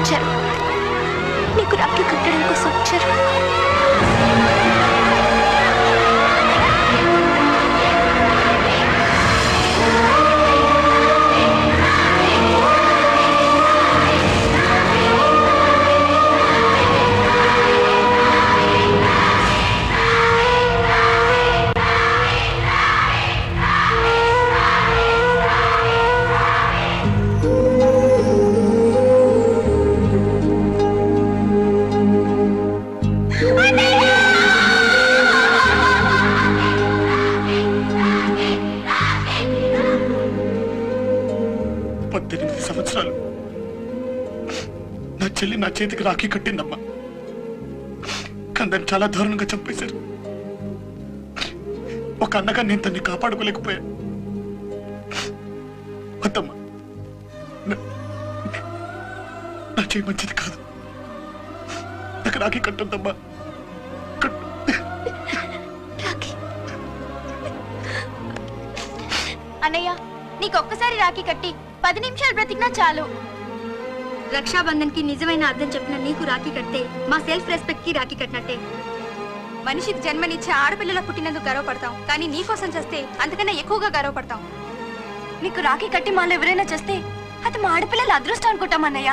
వచ్చారు, నీకు రాఖీ కట్టడం కోసం వచ్చారు. నా చెల్లి నా చేతికి రాఖీ కట్టిందమ్మా. కందని చాలా దారుణంగా చంపేశారు. ఒక అన్నగా నేను తన్ని కాపాడుకోలేకపోయా. వద్దమ్మా, నా చేయి మంచిది కాదు. నాకు రాఖీ కట్టుందమ్మా. అన్నయ్య, నీకొక్కసారి రాఖీ కట్టి 10 నిమిషాలు బ్రతికినా చాలు. రక్షాబంధన్ కి నిజమైన అర్థం చెప్పిన నీకు రాఖీ కట్టే మా సెల్ఫ్ రెస్పెక్ట్ కి రాఖీ కట్టినట్టే. మనిషికి జన్మనిచ్చే ఆడపిల్లల పుట్టినందుకు గర్వపడతాం, కానీ నీకోసం చేస్తే అంతకన్నా ఎక్కువగా గర్వపడతాం. నీకు రాఖీ కట్టి మాలో ఎవరైనా చేస్తే అది మా ఆడపిల్లల అదృష్టం అనుకుంటాం అన్నయ్య.